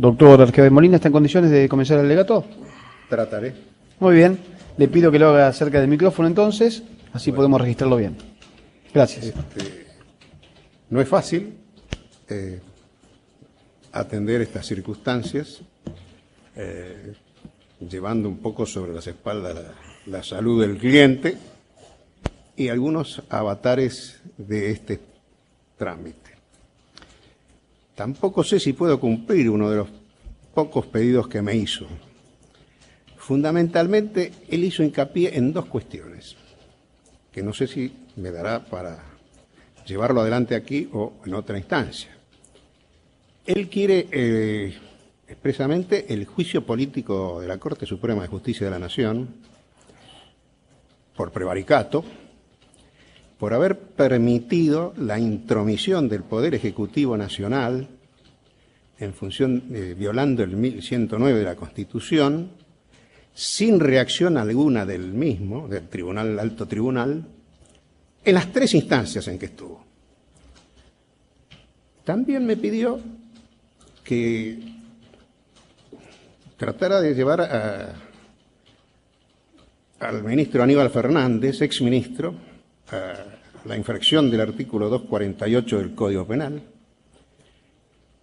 Doctor Arqueves Molina, ¿está en condiciones de comenzar el alegato? Trataré. Muy bien. Le pido que lo haga cerca del micrófono entonces, así podemos registrarlo bien. Gracias. No es fácil atender estas circunstancias, llevando un poco sobre las espaldas la salud del cliente y algunos avatares de este trámite. Tampoco sé si puedo cumplir uno de los pocos pedidos que me hizo. Fundamentalmente, él hizo hincapié en dos cuestiones, que no sé si me dará para llevarlo adelante aquí o en otra instancia. Él quiere expresamente el juicio político de la Corte Suprema de Justicia de la Nación por prevaricato, por haber permitido la intromisión del Poder Ejecutivo Nacional en función, violando el 1109 de la Constitución, sin reacción alguna del mismo, del Tribunal, Alto Tribunal, en las tres instancias en que estuvo. También me pidió que tratara de llevar al ministro Aníbal Fernández, exministro, a la infracción del artículo 248 del Código Penal,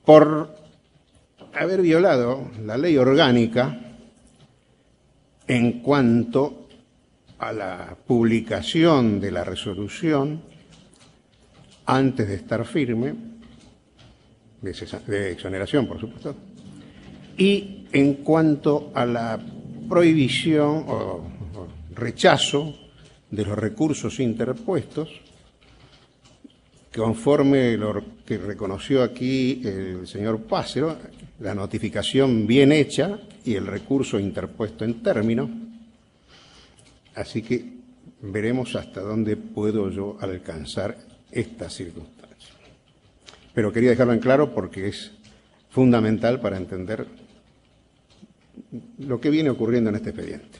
por haber violado la ley orgánica en cuanto a la publicación de la resolución antes de estar firme, de exoneración, por supuesto, y en cuanto a la prohibición o rechazo de los recursos interpuestos, conforme lo que reconoció aquí el señor Pácero, la notificación bien hecha y el recurso interpuesto en término. Así que veremos hasta dónde puedo yo alcanzar esta circunstancia. Pero quería dejarlo en claro porque es fundamental para entender lo que viene ocurriendo en este expediente.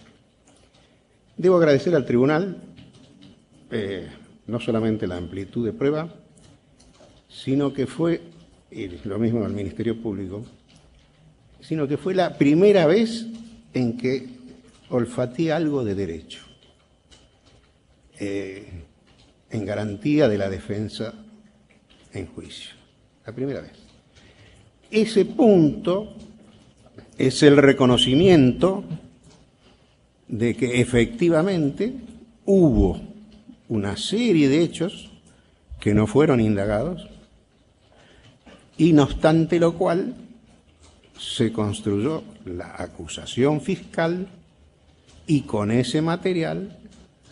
Debo agradecer al tribunal no solamente la amplitud de prueba, sino que fue, y lo mismo al Ministerio Público, sino que fue la primera vez en que olfateé algo de derecho, en garantía de la defensa en juicio. La primera vez. Ese punto es el reconocimiento de que efectivamente hubo una serie de hechos que no fueron indagados y no obstante lo cual se construyó la acusación fiscal y con ese material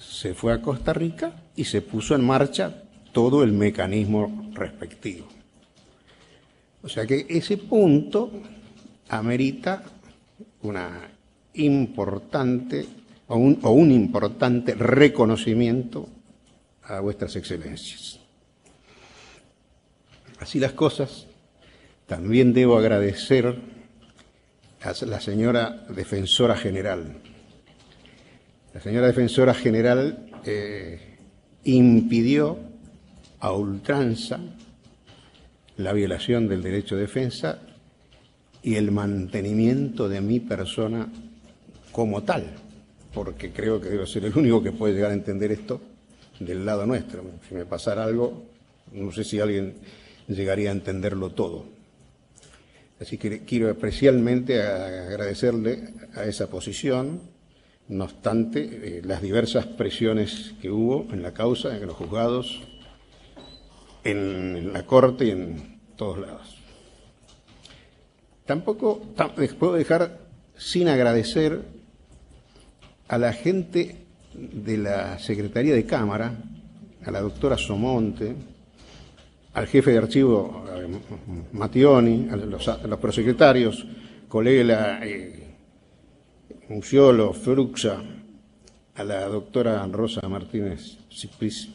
se fue a Costa Rica y se puso en marcha todo el mecanismo respectivo. O sea que ese punto amerita una importante o un importante reconocimiento a vuestras excelencias. Así las cosas, también debo agradecer a la señora Defensora General. La señora Defensora General impidió a ultranza la violación del derecho de defensa y el mantenimiento de mi persona como tal, porque creo que debo ser el único que puede llegar a entender esto del lado nuestro. Si me pasara algo, no sé si alguien llegaría a entenderlo todo. Así que quiero especialmente agradecerle a esa posición, no obstante las diversas presiones que hubo en la causa, en los juzgados, en la Corte y en todos lados. Tampoco puedo dejar sin agradecer a la gente de la Secretaría de Cámara, a la doctora Somonte, al jefe de archivo Mattioni, a los prosecretarios, Colela, Muciolo, Fruxa, a la doctora Rosa Martínez Cipris,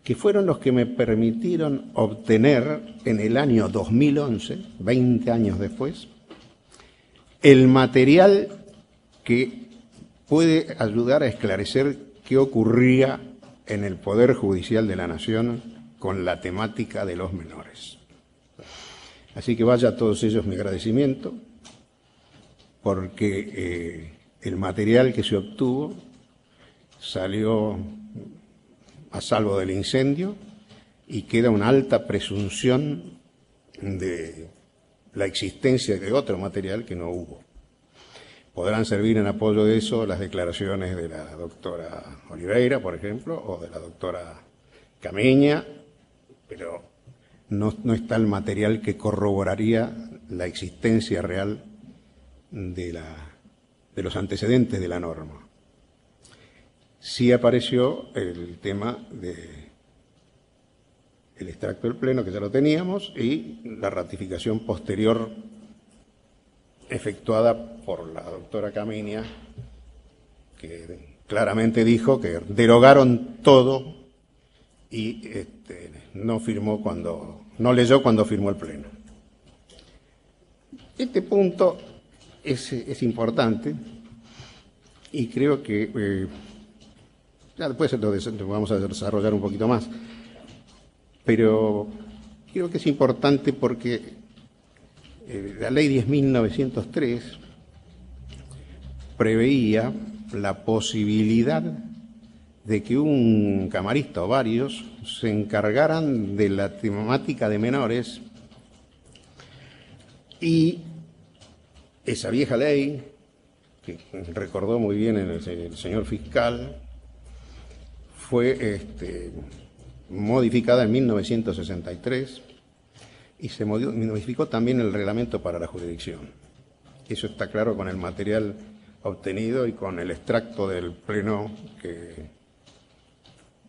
que fueron los que me permitieron obtener en el año 2011, 20 años después, el material que puede ayudar a esclarecer qué ocurría en el Poder Judicial de la Nación con la temática de los menores. Así que vaya a todos ellos mi agradecimiento, porque el material que se obtuvo salió a salvo del incendio y queda una alta presunción de la existencia de otro material que no hubo. Podrán servir en apoyo de eso las declaraciones de la doctora Oliveira, por ejemplo, o de la doctora Cameña, pero no está el material que corroboraría la existencia real de los antecedentes de la norma. Sí apareció el tema del extracto del Pleno, que ya lo teníamos, y la ratificación posterior efectuada por la doctora Cameña, que claramente dijo que derogaron todo y no leyó cuando firmó el Pleno. Este punto es importante y creo que ya después lo vamos a desarrollar un poquito más, pero creo que es importante porque la ley 10.903 preveía la posibilidad de que un camarista o varios se encargaran de la temática de menores, y esa vieja ley, que recordó muy bien el señor fiscal, fue modificada en 1963 y se modificó también el reglamento para la jurisdicción. Eso está claro con el material obtenido y con el extracto del Pleno que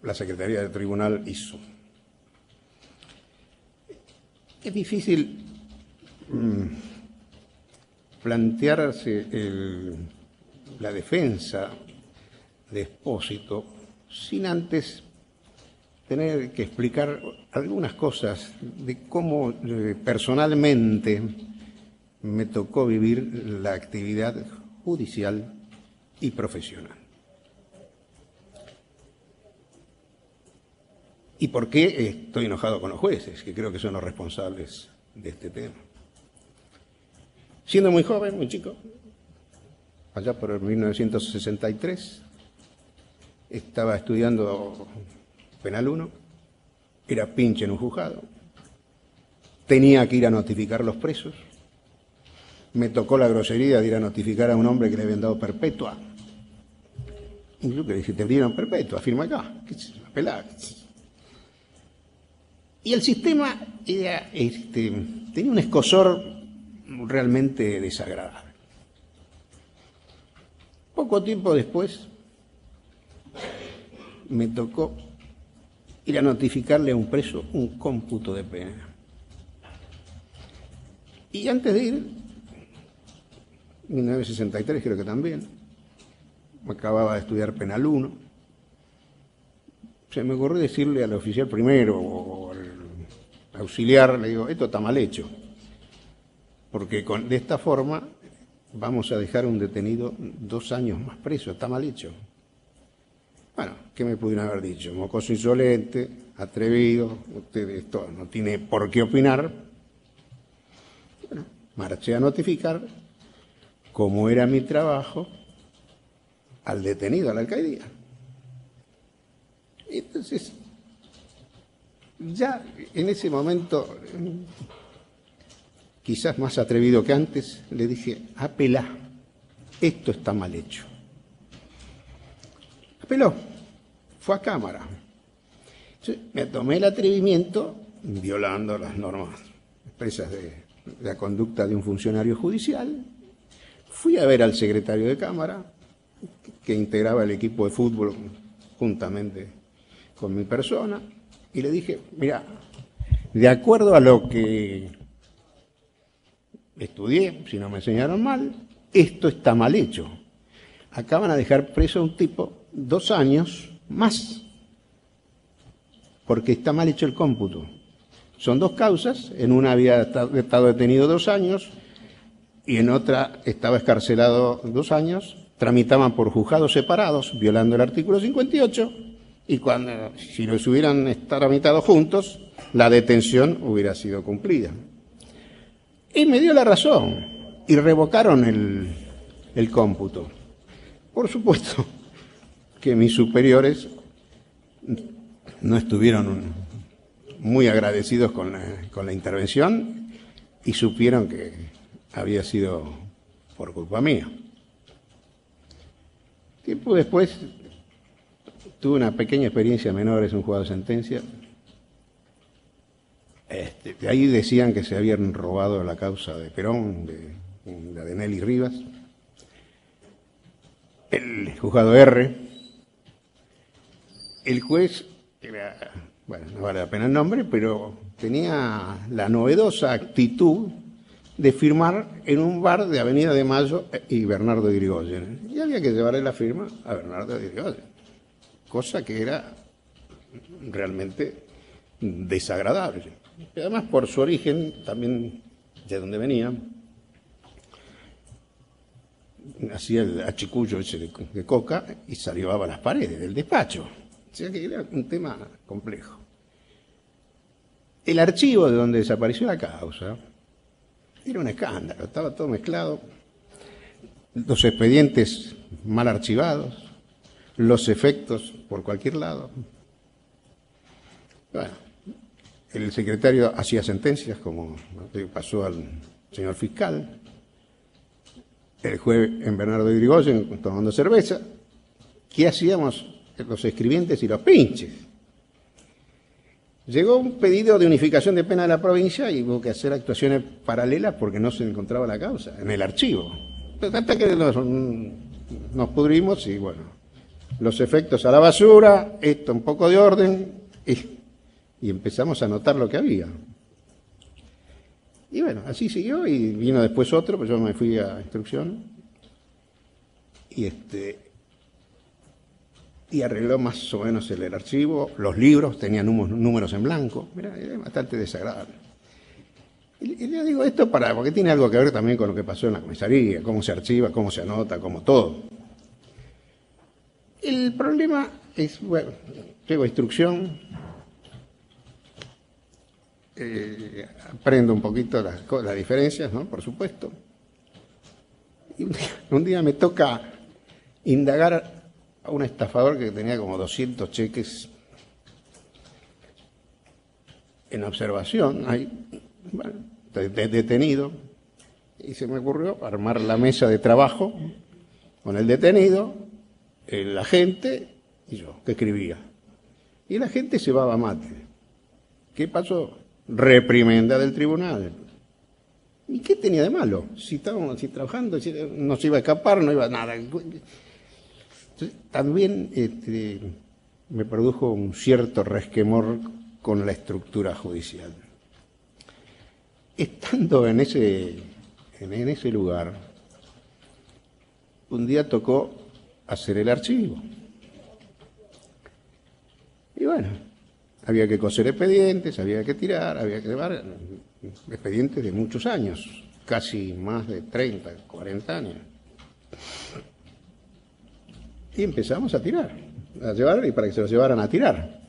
la Secretaría del Tribunal hizo. Es difícil plantearse la defensa de Expósito sin antes tener que explicar algunas cosas de cómo personalmente me tocó vivir la actividad judicial y profesional. ¿Y por qué estoy enojado con los jueces, que creo que son los responsables de este tema? Siendo muy joven, muy chico, allá por el 1963, estaba estudiando Penal 1, era pinche en un juzgado, tenía que ir a notificar a los presos, me tocó la grosería de ir a notificar a un hombre que le habían dado perpetua. Y yo que dije, te dieron perpetua, firma acá, apelá. Y el sistema era, tenía un escozor realmente desagradable. Poco tiempo después me tocó ir a notificarle a un preso un cómputo de pena. Y antes de ir, 1963 creo que también, acababa de estudiar Penal 1, se me ocurrió decirle al oficial primero o al auxiliar, le digo, esto está mal hecho, porque de esta forma vamos a dejar a un detenido 2 años más preso, está mal hecho. Bueno, ¿qué me pudieron haber dicho? Mocoso insolente, atrevido, usted esto no tiene por qué opinar. Bueno, marché a notificar, como era mi trabajo, al detenido, a la alcaldía. Y entonces, ya en ese momento, quizás más atrevido que antes, le dije, apelá, esto está mal hecho. Apeló, fue a cámara. Entonces, me tomé el atrevimiento, violando las normas expresas de la conducta de un funcionario judicial, fui a ver al secretario de cámara, que integraba el equipo de fútbol juntamente con mi persona, y le dije, mira, de acuerdo a lo que estudié, si no me enseñaron mal, esto está mal hecho. Acaban de dejar preso a un tipo 2 años más, porque está mal hecho el cómputo. Son 2 causas, en una había estado detenido 2 años y en otra estaba excarcelado 2 años, tramitaban por juzgados separados, violando el artículo 58, y si los hubieran tramitado juntos, la detención hubiera sido cumplida. Y me dio la razón y revocaron el cómputo. Por supuesto que mis superiores no estuvieron muy agradecidos con la intervención y supieron que había sido por culpa mía. Tiempo después tuve una pequeña experiencia menor, es un juzgado de sentencia. De ahí decían que se habían robado la causa de Perón, la de Nelly Rivas. El juzgado R. El juez era, bueno, no vale la pena el nombre, pero tenía la novedosa actitud de firmar en un bar de Avenida de Mayo y Bernardo de Irigoyen. Y había que llevarle la firma a Bernardo de Irigoyen, cosa que era realmente desagradable. Y además, por su origen, también de donde venía, hacía el achicullo ese de coca y salivaba las paredes del despacho. O sea que era un tema complejo. El archivo de donde desapareció la causa era un escándalo, estaba todo mezclado. Los expedientes mal archivados, los efectos por cualquier lado. Bueno, el secretario hacía sentencias, como pasó al señor fiscal. El juez en Bernardo de Irigoyen tomando cerveza. ¿Qué hacíamos los escribientes y los pinches? Llegó un pedido de unificación de pena de la provincia y hubo que hacer actuaciones paralelas porque no se encontraba la causa en el archivo. Hasta que nos pudrimos y bueno, los efectos a la basura, esto un poco de orden y empezamos a notar lo que había. Y bueno, así siguió y vino después otro, pues yo me fui a instrucción y arregló más o menos el archivo. Los libros tenían números en blanco. Mirá, era bastante desagradable. Y le digo esto porque tiene algo que ver también con lo que pasó en la comisaría, cómo se archiva, cómo se anota, cómo todo. El problema es, bueno, llego a instrucción, aprendo un poquito las diferencias, ¿no? Por supuesto. Y un día me toca indagar a un estafador que tenía como 200 cheques en observación, ahí, bueno, detenido, y se me ocurrió armar la mesa de trabajo con el detenido, el agente y yo, que escribía. Y el agente se va a mate. ¿Qué pasó? Reprimenda del tribunal. ¿Y qué tenía de malo? Si estábamos así trabajando, no se iba a escapar, no iba a nada. Entonces, también me produjo un cierto resquemor con la estructura judicial. Estando en ese lugar, un día tocó hacer el archivo. Y bueno, había que coser expedientes, había que tirar, había que llevar expedientes de muchos años, casi más de 30, 40 años. Y empezamos a tirar, a llevar y para que se los llevaran a tirar.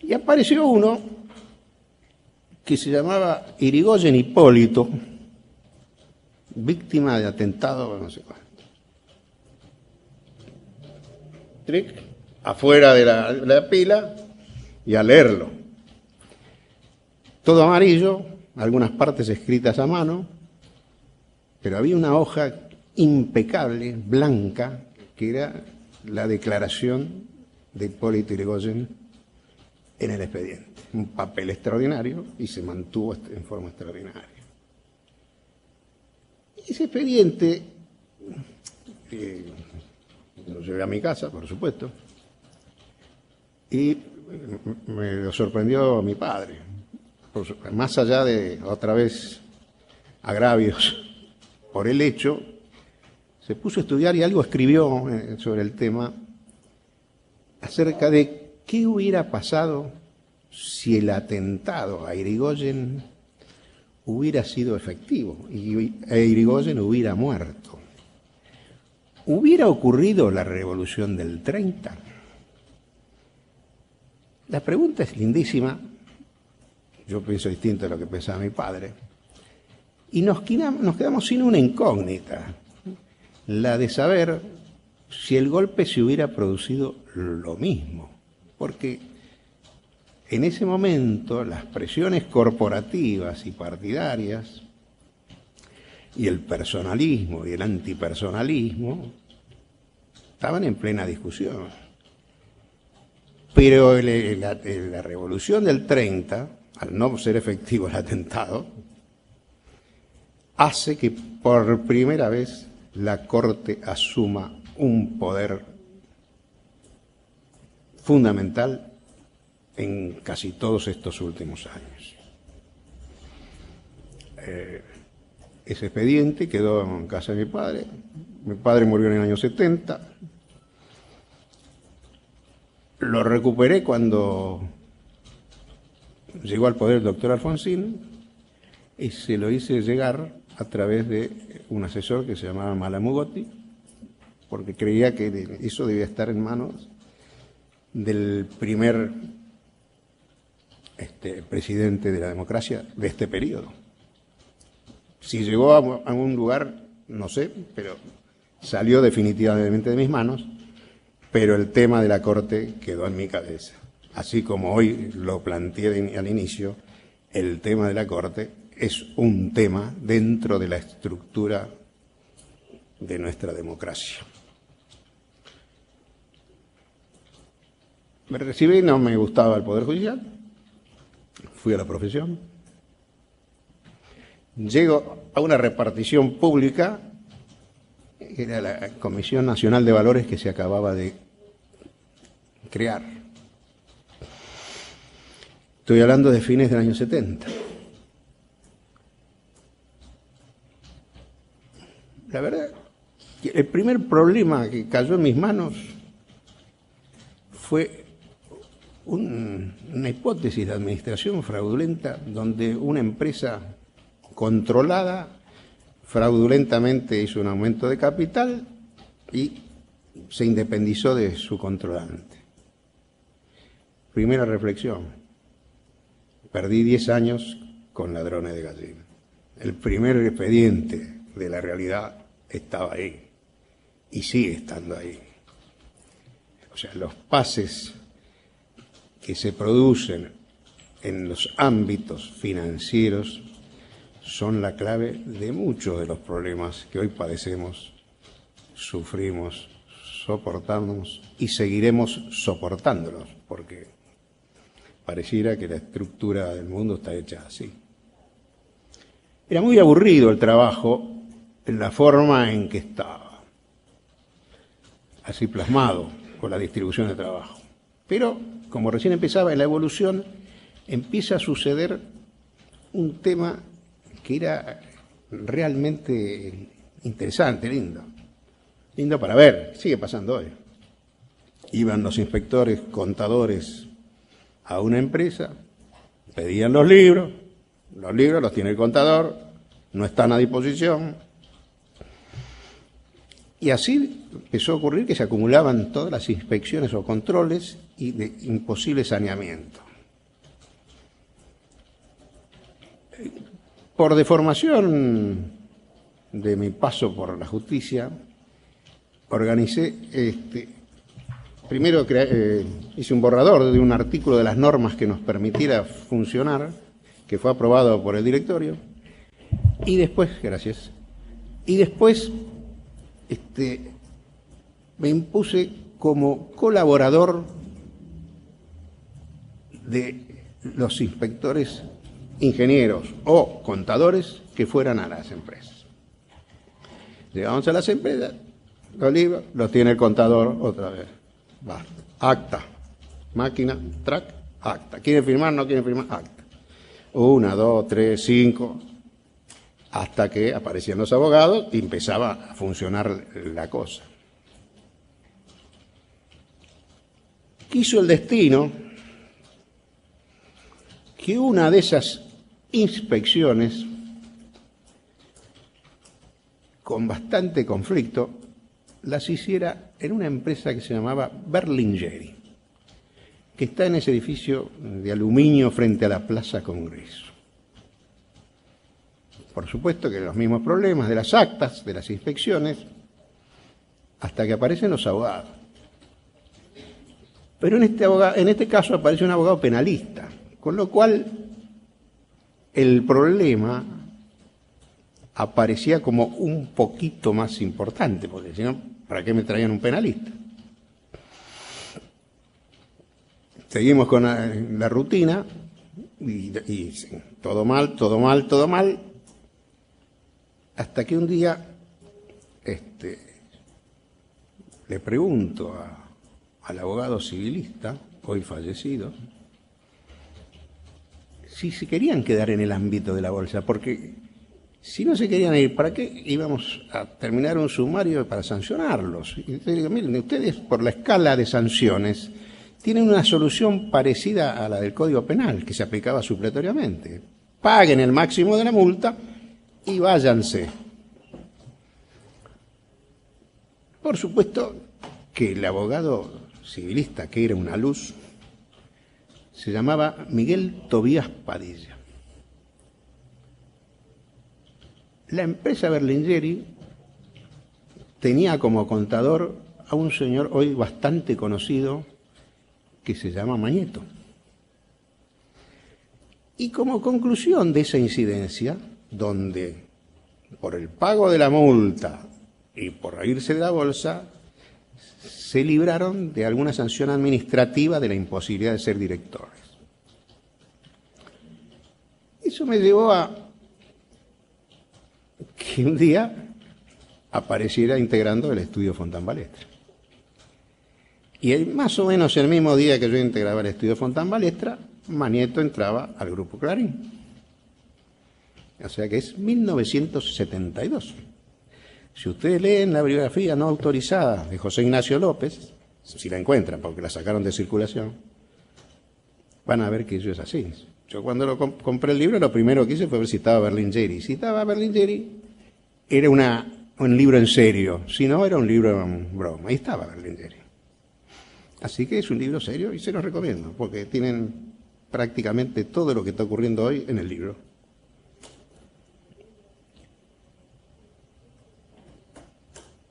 Y apareció uno que se llamaba Irigoyen Hipólito, víctima de atentado, no sé cuánto. Trick, afuera de la pila y a leerlo. Todo amarillo, algunas partes escritas a mano, pero había una hoja impecable, blanca, que era la declaración de Hipólito Yrigoyen en el expediente. Un papel extraordinario y se mantuvo en forma extraordinaria. Ese expediente lo llevé a mi casa, por supuesto, y me lo sorprendió mi padre. Más allá de, otra vez, agravios por el hecho, se puso a estudiar y algo escribió sobre el tema acerca de qué hubiera pasado si el atentado a Irigoyen hubiera sido efectivo e Irigoyen hubiera muerto. ¿Hubiera ocurrido la revolución del 30? La pregunta es lindísima. Yo pienso distinto a lo que pensaba mi padre. Y nos quedamos sin una incógnita, la de saber si el golpe se hubiera producido lo mismo, porque en ese momento las presiones corporativas y partidarias y el personalismo y el antipersonalismo estaban en plena discusión. Pero la revolución del 30, al no ser efectivo el atentado, hace que por primera vez la Corte asuma un poder fundamental en casi todos estos últimos años. Ese expediente quedó en casa de mi padre. Mi padre murió en el año 70. Lo recuperé cuando llegó al poder el doctor Alfonsín y se lo hice llegar a través de un asesor que se llamaba Malamugotti, porque creía que eso debía estar en manos del primer presidente de la democracia de este periodo. Si llegó a un lugar, no sé, pero salió definitivamente de mis manos, pero el tema de la Corte quedó en mi cabeza. Así como hoy lo planteé al inicio, el tema de la Corte es un tema dentro de la estructura de nuestra democracia. Me recibí, no me gustaba el Poder Judicial, fui a la profesión, llego a una repartición pública, era la Comisión Nacional de Valores que se acababa de crear. Estoy hablando de fines del año 70. La verdad, el primer problema que cayó en mis manos fue una hipótesis de administración fraudulenta donde una empresa controlada fraudulentamente hizo un aumento de capital y se independizó de su controlante. Primera reflexión, perdí 10 años con ladrones de gallina. El primer expediente de la realidad estaba ahí y sigue estando ahí. O sea, los pases que se producen en los ámbitos financieros son la clave de muchos de los problemas que hoy padecemos, sufrimos, soportamos y seguiremos soportándolos, porque pareciera que la estructura del mundo está hecha así. Era muy aburrido el trabajo en la forma en que estaba, así plasmado con la distribución de trabajo. Pero, como recién empezaba en la evolución, empieza a suceder un tema que era realmente interesante, lindo para ver, sigue pasando hoy. Iban los inspectores, contadores a una empresa, pedían los libros los tiene el contador, no están a disposición. Y así empezó a ocurrir que se acumulaban todas las inspecciones o controles y de imposible saneamiento. Por deformación de mi paso por la justicia, organicé, primero hice un borrador de un artículo de las normas que nos permitiera funcionar, que fue aprobado por el directorio, y después, me impuse como colaborador de los inspectores ingenieros o contadores que fueran a las empresas. Llegamos a las empresas, los libros los tiene el contador otra vez. Basta. Acta, máquina, track, acta. ¿Quieren firmar? No quieren firmar, acta. 1, 2, 3, 5, hasta que aparecían los abogados y empezaba a funcionar la cosa. Quiso el destino que una de esas inspecciones, con bastante conflicto, las hiciera en una empresa que se llamaba Berlingeri, que está en ese edificio de aluminio frente a la Plaza Congreso. por supuesto que los mismos problemas de las actas, de las inspecciones, hasta que aparecen los abogados. Pero en este caso aparece un abogado penalista, con lo cual el problema aparecía como un poquito más importante, porque si no, ¿para qué me traían un penalista? Seguimos con la rutina y todo mal, todo mal, todo mal, hasta que un día le pregunto al abogado civilista, hoy fallecido, si se querían quedar en el ámbito de la bolsa, porque si no se querían ir, ¿para qué íbamos a terminar un sumario para sancionarlos? Y yo digo, miren, ustedes por la escala de sanciones tienen una solución parecida a la del Código Penal, que se aplicaba supletoriamente. Paguen el máximo de la multa y váyanse. Por supuesto que el abogado civilista, que era una luz, se llamaba Miguel Tobías Padilla. La empresa Berlingeri tenía como contador a un señor hoy bastante conocido que se llama Mañeto. Y como conclusión de esa incidencia, donde por el pago de la multa y por irse de la bolsa, se libraron de alguna sanción administrativa de la imposibilidad de ser directores. Eso me llevó a que un día apareciera integrando el estudio Fontán Balestra. Y más o menos el mismo día que yo integraba el estudio Fontán Balestra, Mañeto entraba al Grupo Clarín. O sea que es 1972. Si ustedes leen la biografía no autorizada de José Ignacio López, si la encuentran porque la sacaron de circulación, van a ver que eso es así. Yo cuando compré el libro, lo primero que hice fue ver si estaba Berlingeri. Si estaba Berlingeri, era un libro en serio. Si no, era un libro en broma. Ahí estaba Berlingeri. Así que es un libro serio y se los recomiendo, porque tienen prácticamente todo lo que está ocurriendo hoy en el libro.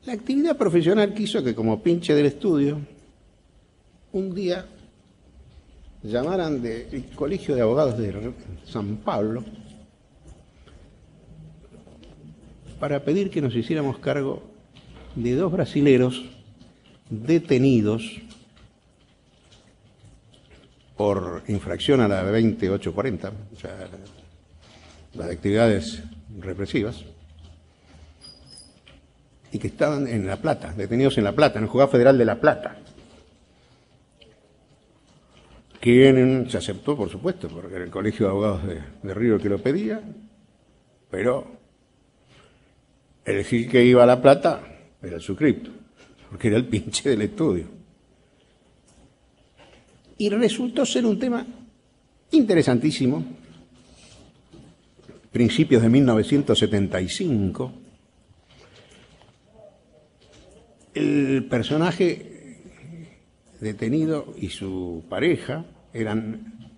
La actividad profesional quiso que, como pinche del estudio, un día llamaran del Colegio de Abogados de San Pablo para pedir que nos hiciéramos cargo de 2 brasileros detenidos por infracción a la 20840, o sea, las actividades represivas, y que estaban en La Plata, detenidos en La Plata, en el Juzgado Federal de La Plata. Quien se aceptó, por supuesto, porque era el Colegio de Abogados de Río el que lo pedía, pero el gil que iba a La Plata era el suscripto, porque era el pinche del estudio. Y resultó ser un tema interesantísimo, principios de 1975, el personaje detenido y su pareja eran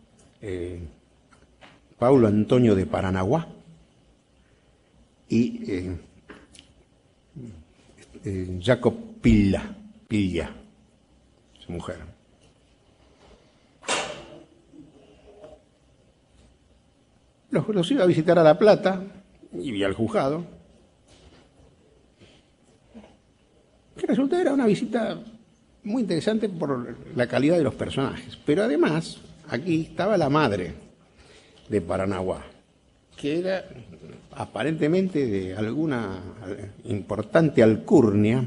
Paulo Antonio de Paranaguá y Jacob Pilla, su mujer. Los iba a visitar a La Plata y al juzgado, que resulta era una visita muy interesante por la calidad de los personajes. Pero además, aquí estaba la madre de Paranaguá, que era aparentemente de alguna importante alcurnia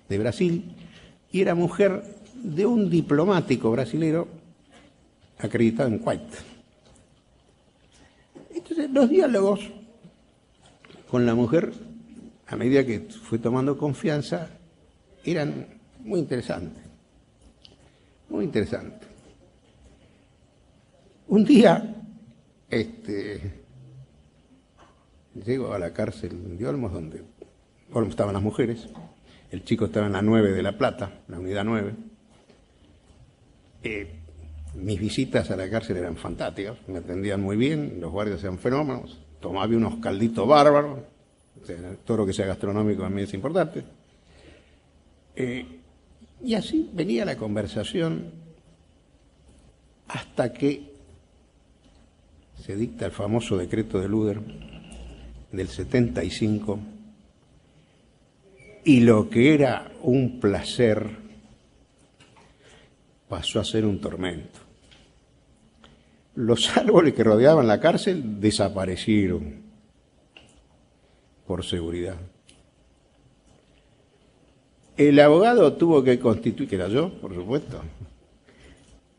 de Brasil, y era mujer de un diplomático brasilero acreditado en Kuwait. Entonces, los diálogos con la mujer, a medida que fue tomando confianza, eran muy interesantes. Muy interesantes. Un día, llego a la cárcel de Olmos, donde Olmos estaban las mujeres, el chico estaba en la 9 de La Plata, la unidad 9. Mis visitas a la cárcel eran fantásticas, me atendían muy bien, los guardias eran fenómenos, tomaba unos calditos bárbaros, o sea, todo lo que sea gastronómico a mí es importante. Y así venía la conversación hasta que se dicta el famoso decreto de Luder del 75, y lo que era un placer pasó a ser un tormento. Los árboles que rodeaban la cárcel desaparecieron por seguridad. El abogado tuvo que constituir, que era yo, por supuesto,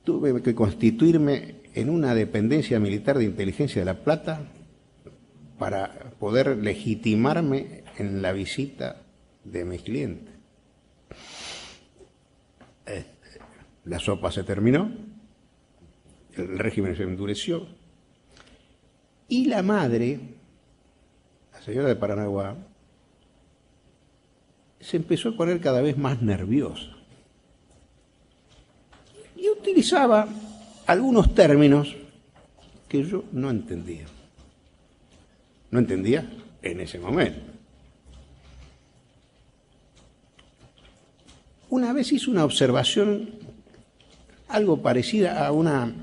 tuve que constituirme en una dependencia militar de inteligencia de La Plata para poder legitimarme en la visita de mis clientes. La sopa se terminó, el régimen se endureció, y la madre, la señora de Paranaguá, se empezó a poner cada vez más nerviosa. Y utilizaba algunos términos que yo no entendía. No entendía en ese momento. Una vez hizo una observación algo parecida a una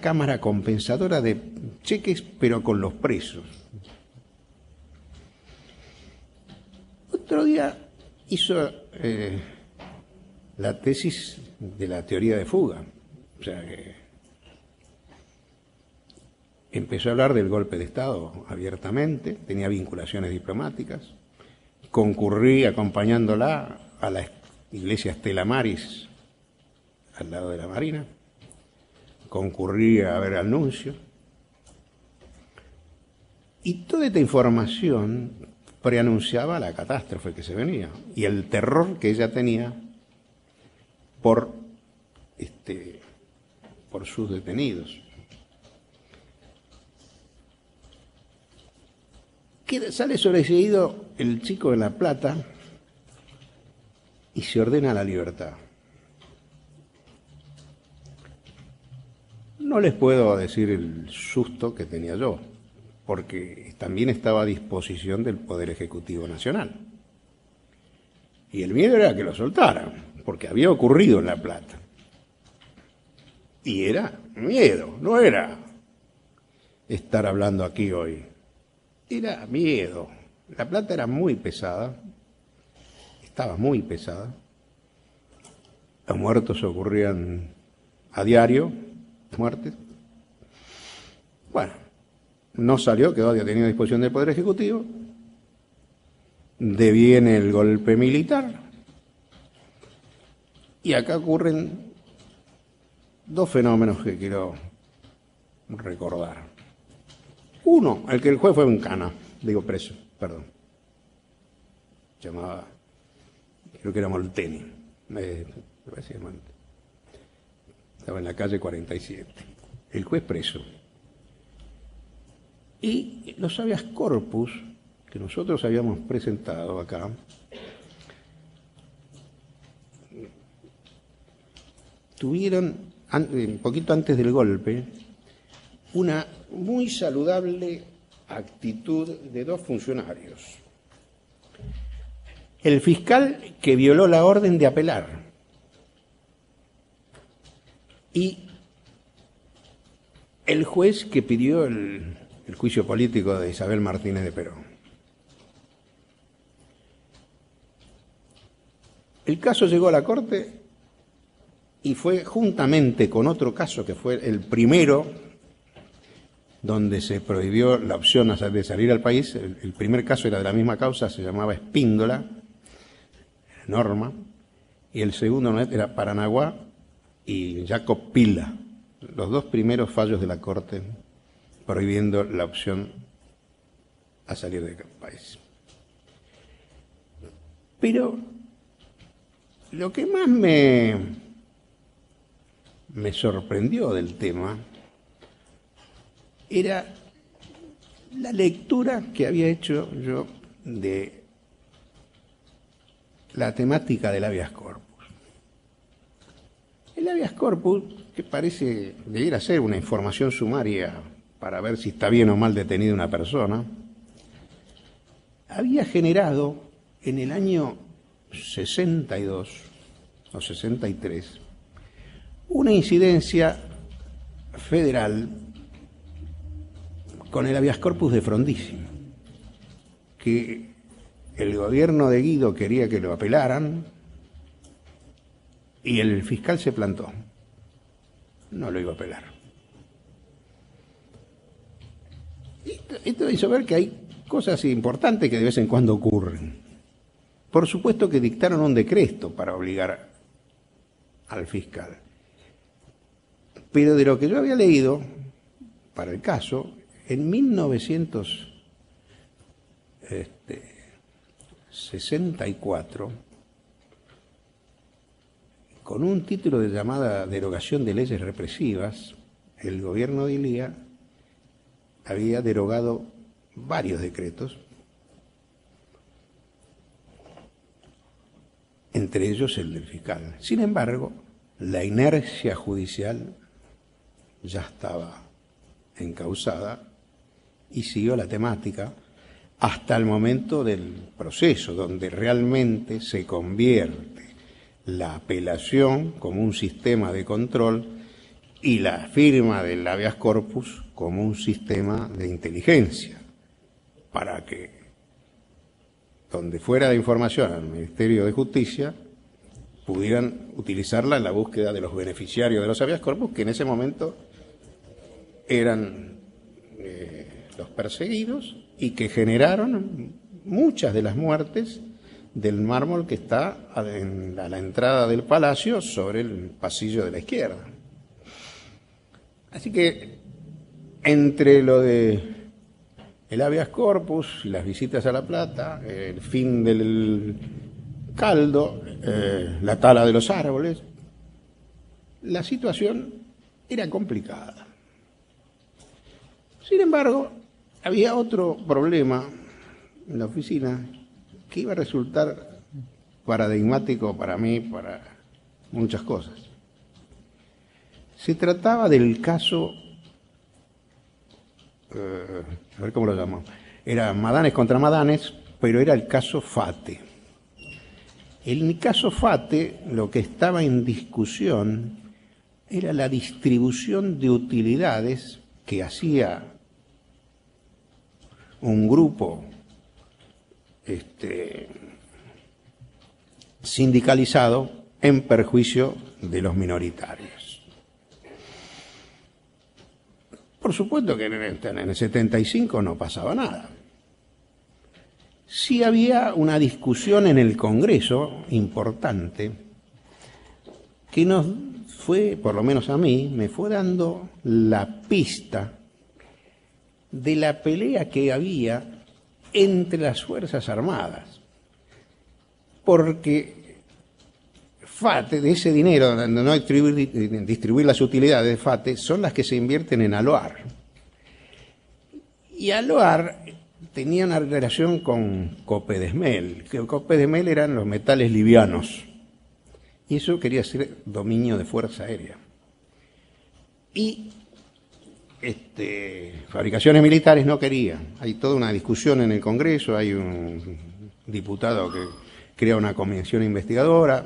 cámara compensadora de cheques, pero con los presos. Otro día hizo la tesis de la teoría de fuga. O sea que empezó a hablar del golpe de Estado abiertamente, tenía vinculaciones diplomáticas, concurrí acompañándola a la iglesia Stella Maris, al lado de la Marina, concurrí a ver al nuncio, y toda esta información preanunciaba la catástrofe que se venía y el terror que ella tenía por sus detenidos. Sale sobreseído el chico de La Plata y se ordena la libertad. No les puedo decir el susto que tenía yo, porque también estaba a disposición del Poder Ejecutivo Nacional. Y el miedo era que lo soltaran, porque había ocurrido en La Plata. Y era miedo, no era estar hablando aquí hoy. Era miedo. La Plata era muy pesada, estaba muy pesada. Los muertos ocurrían a diario, muertes. Bueno, no salió, quedó detenido a disposición del Poder Ejecutivo. Deviene el golpe militar. Y acá ocurren dos fenómenos que quiero recordar. Uno, el que el juez fue un cana, preso, perdón. Llamaba, creo que era Molteni. Estaba en la calle 47. El juez preso. Y los habeas corpus que nosotros habíamos presentado acá, tuvieron, un poquito antes del golpe, una muy saludable actitud de dos funcionarios. El fiscal que violó la orden de apelar y el juez que pidió el juicio político de Isabel Martínez de Perón. El caso llegó a la Corte y fue juntamente con otro caso que fue el primero donde se prohibió la opción de salir al país. El primer caso era de la misma causa, se llamaba Espíndola, Norma, y el segundo era Paranaguá y Jacob Pila, los dos primeros fallos de la Corte prohibiendo la opción a salir del país. Pero lo que más me sorprendió del tema era la lectura que había hecho yo de la temática del habeas corpus. El habeas corpus, que parece debiera ser una información sumaria para ver si está bien o mal detenida una persona, había generado en el año 62 o 63 una incidencia federal con el habeas corpus de Frondizi, que el gobierno de Guido quería que lo apelaran y el fiscal se plantó, no lo iba a apelar. Esto hizo ver que hay cosas importantes que de vez en cuando ocurren. Por supuesto que dictaron un decreto para obligar al fiscal. Pero de lo que yo había leído, para el caso, en 1964, con un título de llamada Derogación de Leyes Represivas, el gobierno de Ilía había derogado varios decretos, entre ellos el del fiscal. Sin embargo, la inercia judicial ya estaba encauzada y siguió la temática hasta el momento del proceso, donde realmente se convierte la apelación como un sistema de control y la firma del habeas corpus como un sistema de inteligencia, para que, donde fuera la información al Ministerio de Justicia, pudieran utilizarla en la búsqueda de los beneficiarios de los habeas corpus, que en ese momento eran los perseguidos y que generaron muchas de las muertes del mármol que está a la entrada del palacio sobre el pasillo de la izquierda. Así que entre lo de el habeas corpus, las visitas a La Plata, el fin del caldo, la tala de los árboles, la situación era complicada. Sin embargo, había otro problema en la oficina que iba a resultar paradigmático para mí, para muchas cosas. Se trataba del caso, a ver cómo lo llamo, era Madanes contra Madanes, pero era el caso Fate. En el caso Fate, lo que estaba en discusión era la distribución de utilidades que hacía un grupo sindicalizado en perjuicio de los minoritarios. Por supuesto que en el 75 no pasaba nada. Sí había una discusión en el Congreso importante que nos fue, por lo menos a mí, me fue dando la pista de la pelea que había entre las Fuerzas Armadas. Porque FATE, de ese dinero, de no distribuir las utilidades de FATE, son las que se invierten en ALOAR. Y ALOAR tenía una relación con Copedesmel, que Copedesmel eran los metales livianos. Y eso quería ser dominio de Fuerza Aérea. Y fabricaciones militares no quería. Hay toda una discusión en el Congreso, hay un diputado que crea una comisión investigadora,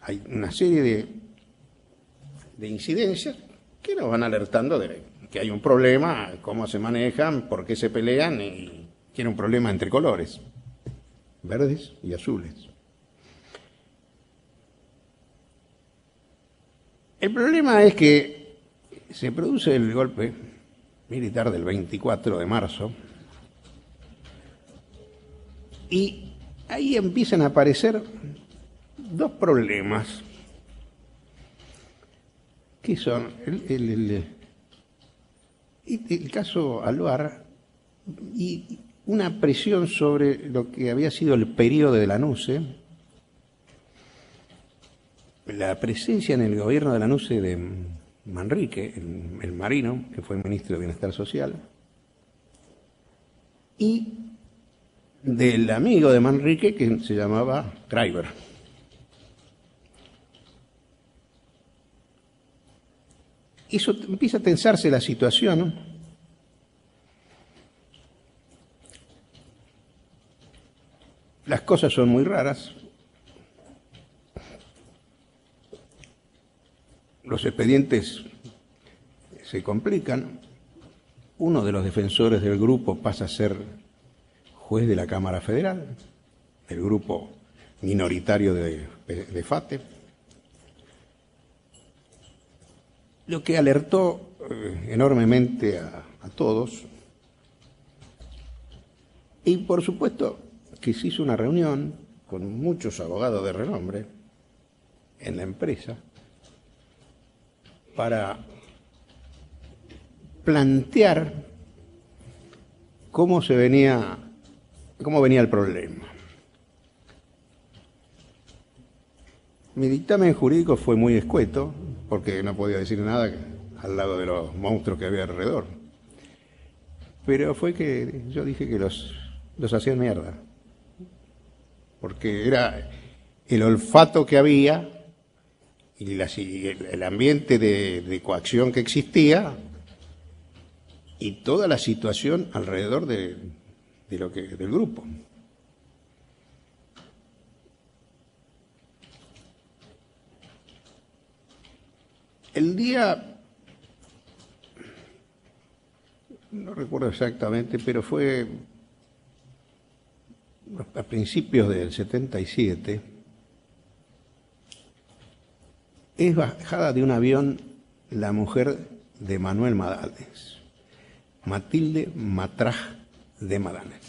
hay una serie de incidencias que nos van alertando de que hay un problema, cómo se manejan, por qué se pelean y tiene un problema entre colores, verdes y azules. El problema es que se produce el golpe militar del 24 de marzo y ahí empiezan a aparecer dos problemas, que son el caso ALOAR y una presión sobre lo que había sido el periodo de Lanuse, la presencia en el gobierno de Lanuse de Manrique, el marino, que fue ministro de Bienestar Social, y del amigo de Manrique que se llamaba Kreiber. Eso empieza a tensarse la situación, ¿no? cosas son muy raras. Los expedientes se complican. Uno de los defensores del grupo pasa a ser juez de la Cámara Federal, del grupo minoritario de FATE, lo que alertó enormemente a todos. Y por supuesto que se hizo una reunión con muchos abogados de renombre en la empresa para plantear cómo venía el problema. Mi dictamen jurídico fue muy escueto, porque no podía decir nada al lado de los monstruos que había alrededor. Pero fue que yo dije que los hacían mierda, porque era el olfato que había y el ambiente de coacción que existía y toda la situación alrededor del grupo. El día, no recuerdo exactamente, pero fue a principios del 77, es bajada de un avión la mujer de Manuel Madanes, Matilde Matraj de Madanes.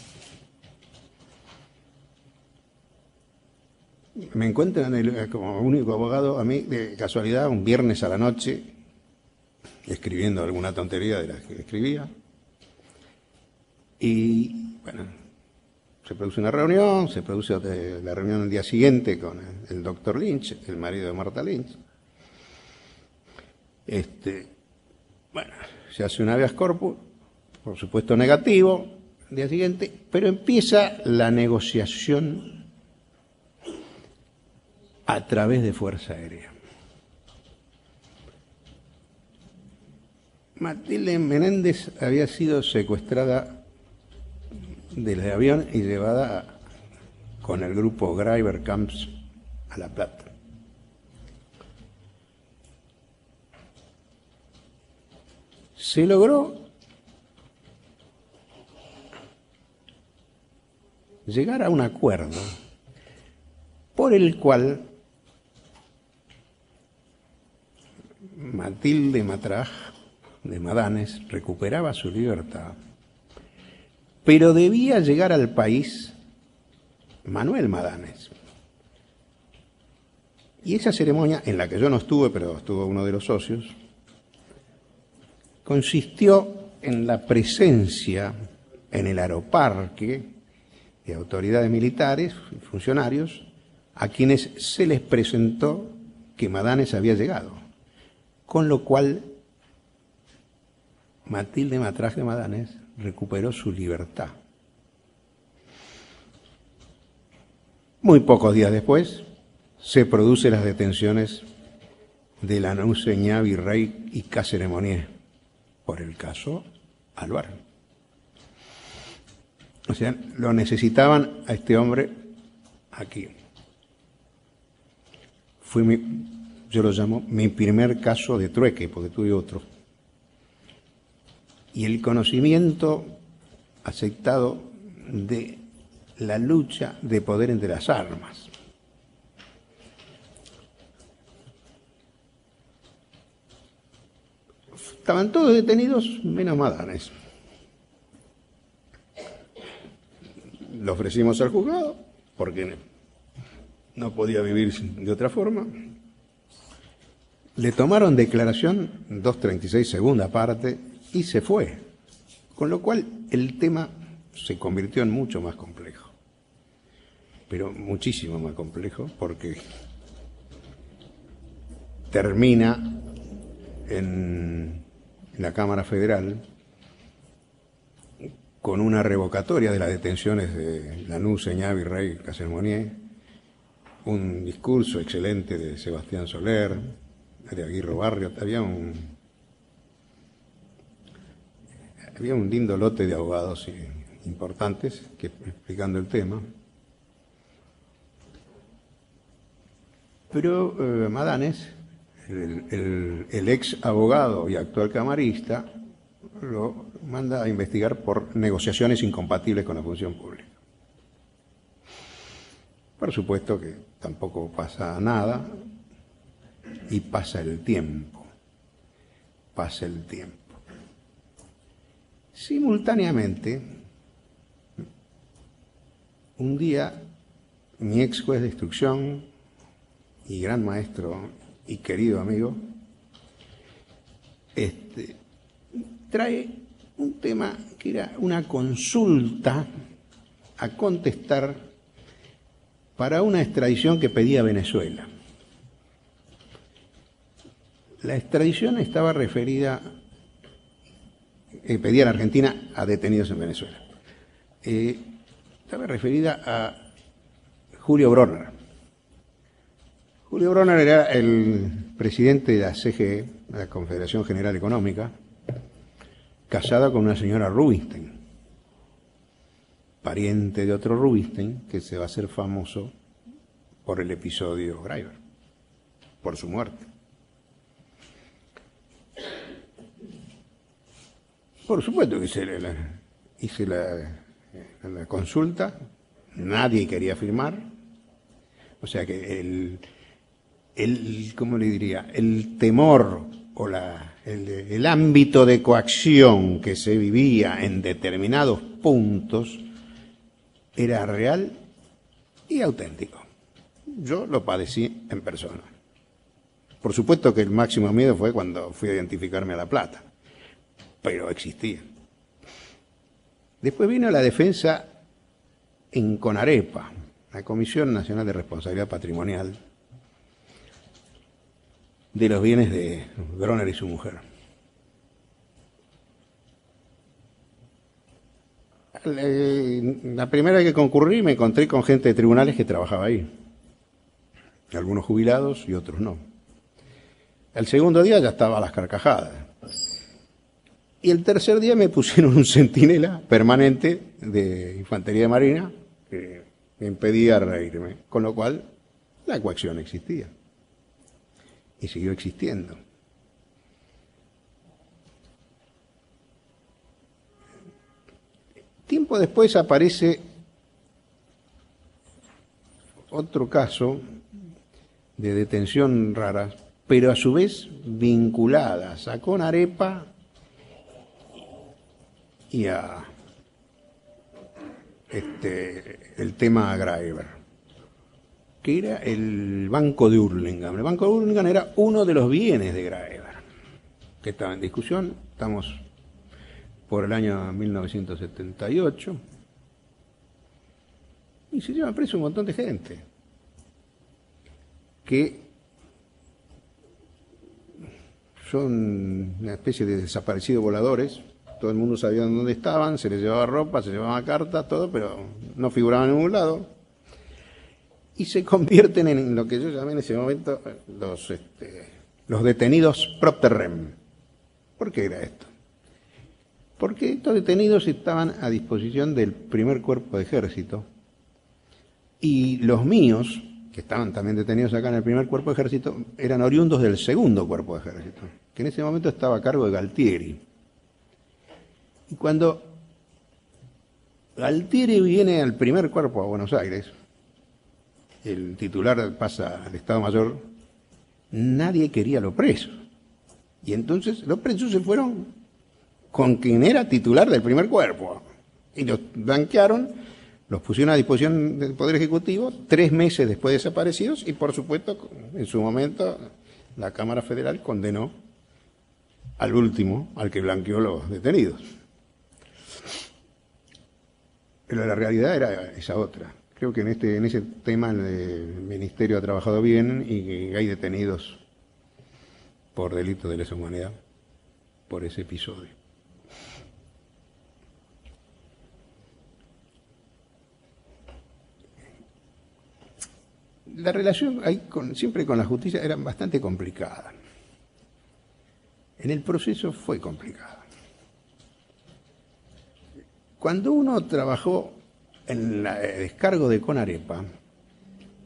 Me encuentran como único abogado, a mí, de casualidad, un viernes a la noche, escribiendo alguna tontería de las que escribía. Y, bueno, se produce una reunión, se produce la reunión el día siguiente con el doctor Lynch, el marido de Marta Lynch. Bueno, se hace un habeas corpus, por supuesto negativo, el día siguiente, pero empieza la negociación a través de Fuerza Aérea. Matilde Menéndez había sido secuestrada del avión y llevada con el grupo Greiber Camps a La Plata. Se logró llegar a un acuerdo por el cual Matilde Matraj de Madanes recuperaba su libertad, pero debía llegar al país Manuel Madanes. Y esa ceremonia, en la que yo no estuve, pero estuvo uno de los socios, consistió en la presencia en el aeroparque de autoridades militares y funcionarios a quienes se les presentó que Madanes había llegado, con lo cual Matilde Matraj de Madanes recuperó su libertad. Muy pocos días después se producen las detenciones de Lanús, Eñavi, Rey y Cáceres Monier por el caso Alvar. O sea, lo necesitaban a este hombre aquí. Yo lo llamo mi primer caso de trueque, porque tuve otro. Y el conocimiento aceptado de la lucha de poder entre las armas. Estaban todos detenidos, menos Madanes. Lo ofrecimos al juzgado, porque no podía vivir de otra forma. Le tomaron declaración 236, segunda parte, y se fue. Con lo cual el tema se convirtió en mucho más complejo. Pero muchísimo más complejo, porque termina en la Cámara Federal con una revocatoria de las detenciones de Lanús, Eñavi, Rey, Cáceres Monier, un discurso excelente de Sebastián Soler, de Aguirre Barrio. Había un lindo lote de abogados importantes explicando el tema. Pero Madanes, el ex abogado y actual camarista, lo manda a investigar por negociaciones incompatibles con la función pública. Por supuesto que tampoco pasa nada y pasa el tiempo. Pasa el tiempo. Simultáneamente, un día, mi ex juez de instrucción y gran maestro y querido amigo, trae un tema que era una consulta a contestar para una extradición que pedía Venezuela. La extradición estaba referida, pedía la Argentina a detenidos en Venezuela. Estaba referida a Julio Bronner. Julio Bronner era el presidente de la CGE, la Confederación General Económica, casado con una señora Rubinstein, pariente de otro Rubinstein que se va a hacer famoso por el episodio Greiber, por su muerte. Por supuesto que hice la consulta, nadie quería firmar, o sea que ¿cómo le diría? El temor o el ámbito de coacción que se vivía en determinados puntos era real y auténtico. Yo lo padecí en persona. Por supuesto que el máximo miedo fue cuando fui a identificarme a La Plata, pero existía. Después vino la defensa en CONAREPA, la Comisión Nacional de Responsabilidad Patrimonial, de los bienes de Bronner y su mujer. La primera vez que concurrí me encontré con gente de tribunales que trabajaba ahí, algunos jubilados y otros no. El segundo día ya estaba a las carcajadas. Y el tercer día me pusieron un centinela permanente de Infantería de Marina que me impedía reírme, con lo cual la coacción existía. Y siguió existiendo. Tiempo después aparece otro caso de detención rara, pero a su vez vinculadas a CONAREPA y a el tema Greiber, que era el Banco de Hurlingham. El Banco de Hurlingham era uno de los bienes de Greiber, que estaba en discusión. Estamos por el año 1978, y se llevan preso un montón de gente, que son una especie de desaparecidos voladores. Todo el mundo sabía dónde estaban, se les llevaba ropa, se llevaba cartas, todo, pero no figuraban en ningún lado. Y se convierten en lo que yo llamé en ese momento los detenidos propter rem. ¿Por qué era esto? Porque estos detenidos estaban a disposición del primer cuerpo de ejército, y los míos, que estaban también detenidos acá en el primer cuerpo de ejército, eran oriundos del segundo cuerpo de ejército, que en ese momento estaba a cargo de Galtieri. Y cuando Galtieri viene al primer cuerpo a Buenos Aires, el titular pasa al Estado Mayor, nadie quería a los presos. Y entonces los presos se fueron con quien era titular del primer cuerpo. Y los blanquearon, los pusieron a disposición del Poder Ejecutivo 3 meses después de desaparecidos, y por supuesto, en su momento, la Cámara Federal condenó al último, al que blanqueó los detenidos. Pero la realidad era esa otra. Creo que en ese tema el Ministerio ha trabajado bien, y hay detenidos por delitos de lesa humanidad por ese episodio. La relación ahí siempre con la justicia era bastante complicada. En el proceso fue complicada. Cuando uno trabajó en el descargo de CONAREPA,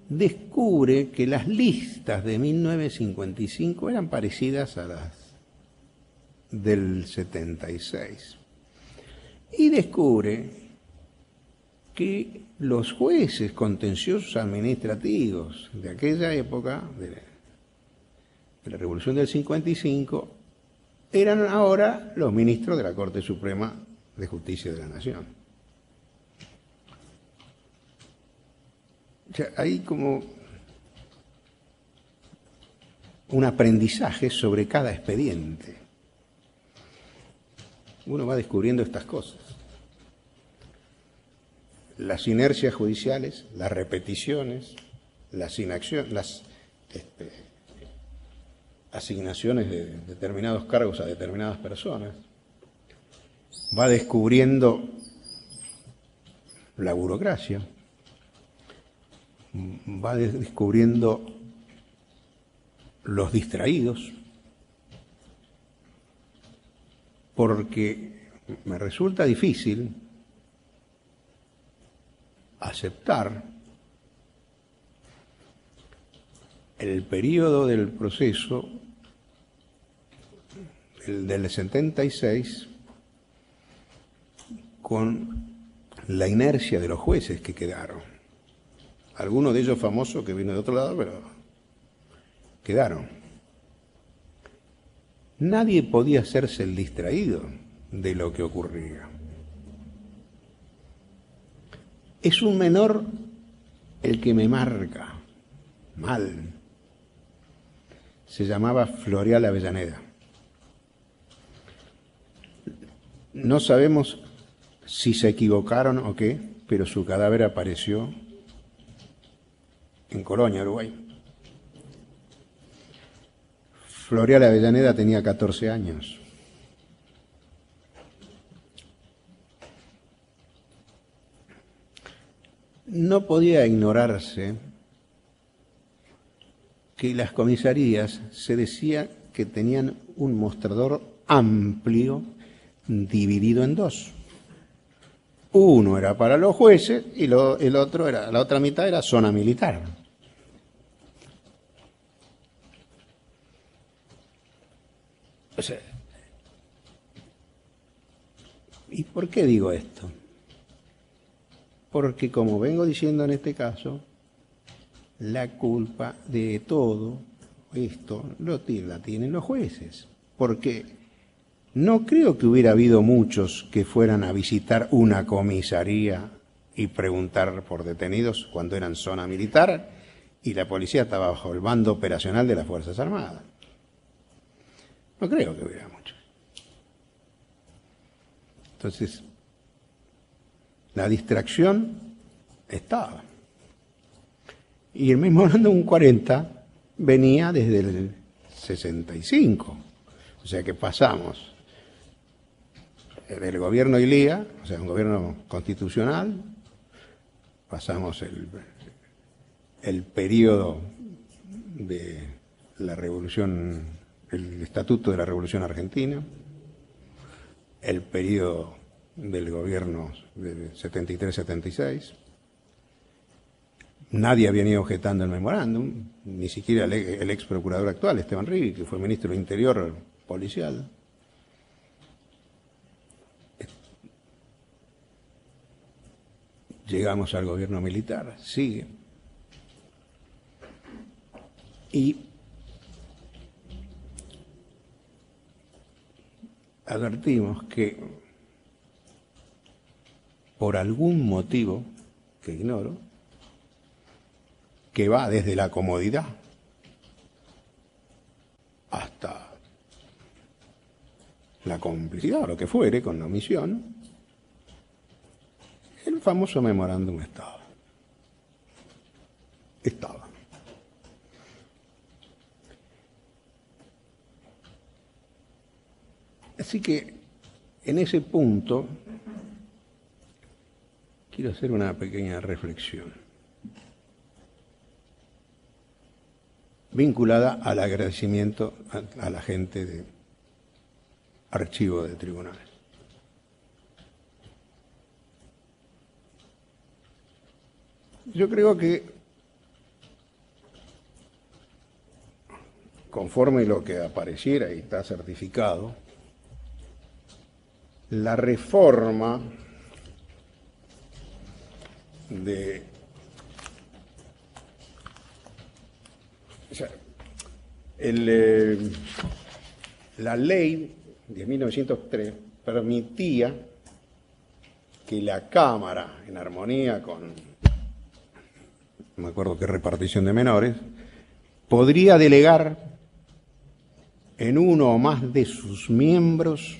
descubre que las listas de 1955 eran parecidas a las del 76. Y descubre que los jueces contenciosos administrativos de aquella época, de la Revolución del 55, eran ahora los ministros de la Corte Suprema de Justicia de la Nación. O sea, hay como un aprendizaje sobre cada expediente. Uno va descubriendo estas cosas. Las inercias judiciales, las repeticiones, las inacciones, las asignaciones de determinados cargos a determinadas personas. Va descubriendo la burocracia, va descubriendo los distraídos, porque me resulta difícil aceptar el periodo del proceso del 76 con la inercia de los jueces que quedaron. Algunos de ellos famosos que vino de otro lado, pero quedaron. Nadie podía hacerse el distraído de lo que ocurría. Es un menor el que me marca mal. Se llamaba Floreal Avellaneda. No sabemos si se equivocaron o qué, pero su cadáver apareció en Colonia, Uruguay. Floreal Avellaneda tenía 14 años. No podía ignorarse que las comisarías se decía que tenían un mostrador amplio dividido en dos. Uno era para los jueces y el otro era, la otra mitad era zona militar. O sea, ¿y por qué digo esto? Porque, como vengo diciendo en este caso, la culpa de todo esto la tienen los jueces. Porque no creo que hubiera habido muchos que fueran a visitar una comisaría y preguntar por detenidos cuando eran zona militar y la policía estaba bajo el mando operacional de las Fuerzas Armadas. No creo que hubiera muchos. Entonces, la distracción estaba. Y el mismo hablando un 40 venía desde el 65. O sea que pasamos del gobierno Ilía, o sea, un gobierno constitucional, pasamos el periodo de la revolución, el estatuto de la Revolución Argentina, el periodo del gobierno de 73-76. Nadie había venido objetando el memorándum, ni siquiera el ex procurador actual, Esteban Rigui, que fue ministro del Interior policial. Llegamos al gobierno militar, sigue. Y advertimos que por algún motivo que ignoro, que va desde la comodidad hasta la complicidad o lo que fuere con la omisión, el famoso memorándum estaba. Así que en ese punto quiero hacer una pequeña reflexión vinculada al agradecimiento a la gente de archivo de tribunales. Yo creo que conforme lo que apareciera y está certificado, la reforma de... O sea, la ley de 1903 permitía que la Cámara, en armonía con, no me acuerdo qué repartición de menores, podría delegar en uno o más de sus miembros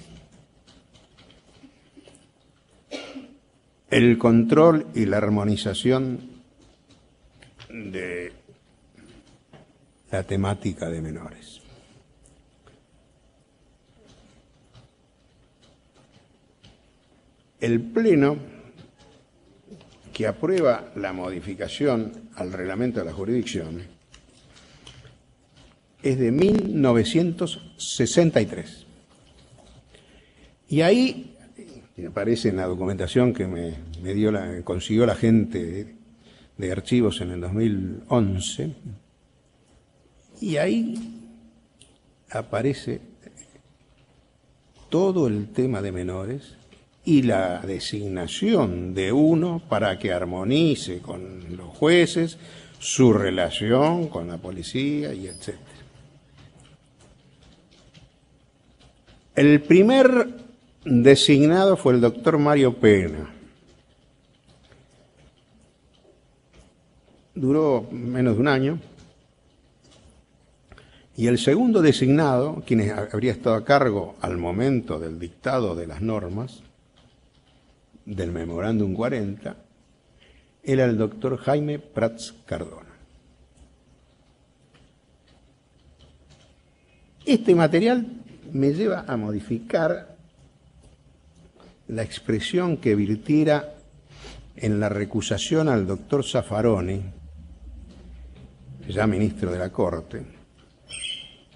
el control y la armonización de la temática de menores. El Pleno que aprueba la modificación al reglamento de la jurisdicción es de 1963. Y ahí, me aparece en la documentación que me consiguió la gente de archivos en el 2011, y ahí aparece todo el tema de menores y la designación de uno para que armonice con los jueces su relación con la policía y etc. El primer designado fue el doctor Mario Pena. Duró menos de un año. Y el segundo designado, quien habría estado a cargo al momento del dictado de las normas, del Memorándum 40, era el doctor Jaime Prats Cardona. Este material me lleva a modificar la expresión que virtiera en la recusación al doctor Zaffaroni, ya ministro de la Corte,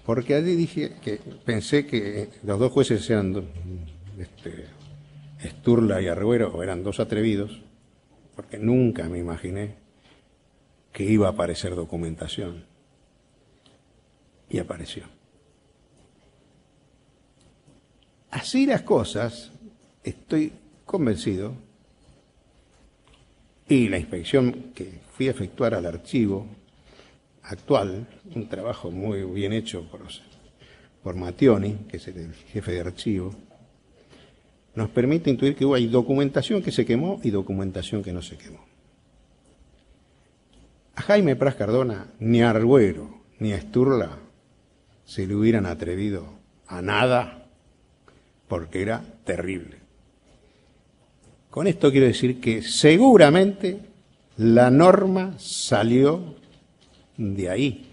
porque allí dije que pensé que los dos jueces eran Sturla y Arguero, eran dos atrevidos, porque nunca me imaginé que iba a aparecer documentación. Y apareció. Así las cosas, estoy convencido, y la inspección que fui a efectuar al archivo actual, un trabajo muy bien hecho por Mattioni, que es el jefe de archivo, nos permite intuir que hay documentación que se quemó y documentación que no se quemó. A Jaime Prats Cardona, ni a Arguero, ni a Sturla se le hubieran atrevido a nada, porque era terrible. Con esto quiero decir que seguramente la norma salió de ahí.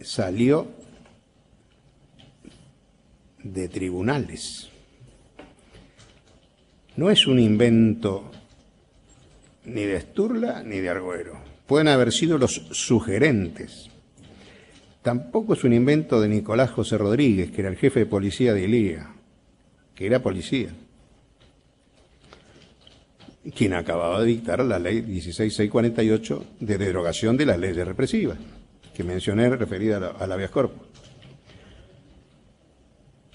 Salió de tribunales. No es un invento ni de Sturla ni de Arguero. Pueden haber sido los sugerentes. Tampoco es un invento de Nicolás José Rodríguez, que era el jefe de policía de Ilía, que era policía, quien acababa de dictar la ley 16648 de derogación de las leyes represivas, que mencioné referida a la habeas corpus.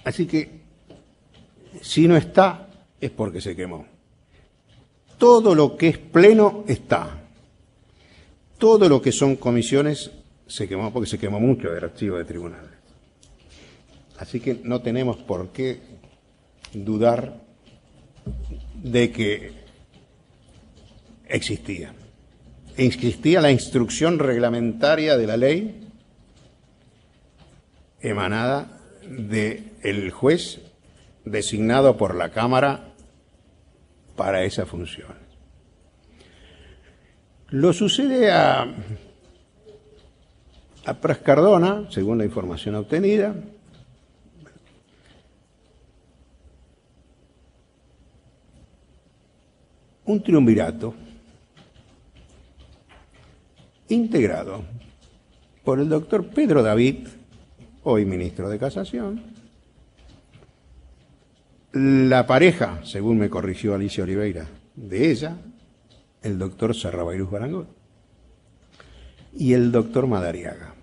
Así que, si no está, es porque se quemó. Todo lo que es pleno está. Todo lo que son comisiones se quemó porque se quemó mucho del archivo de tribunales. Así que no tenemos por qué dudar de que existía. Existía la instrucción reglamentaria de la ley emanada del juez designado por la Cámara para esa función. Lo sucede a Prats Cardona, según la información obtenida, un triunvirato integrado por el doctor Pedro David, hoy ministro de Casación, la pareja, según me corrigió Alicia Oliveira, de ella, el doctor Serrabairuz Barangol, y el doctor Madariaga.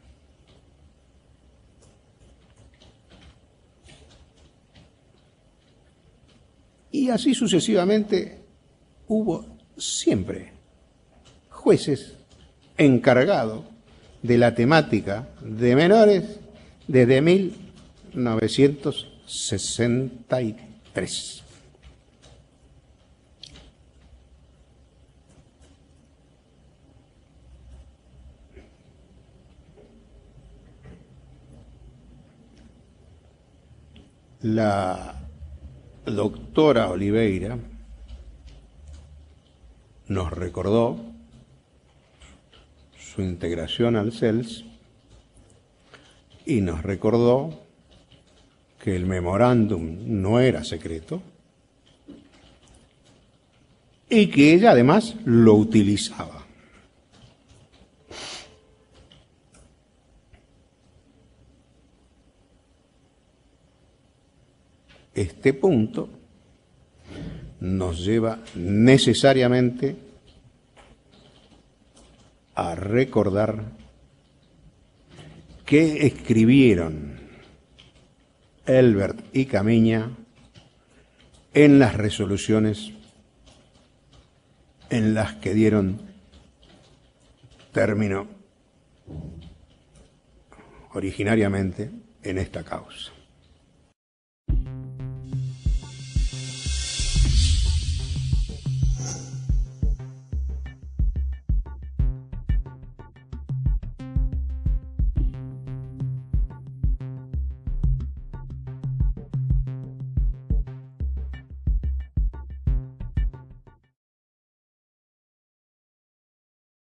Y así sucesivamente hubo siempre jueces encargados de la temática de menores desde 1963. La doctora Oliveira nos recordó su integración al CELS y nos recordó que el memorándum no era secreto y que ella además lo utilizaba. Este punto nos lleva necesariamente a recordar qué escribieron Elbert y Camiña en las resoluciones en las que dieron término originariamente en esta causa.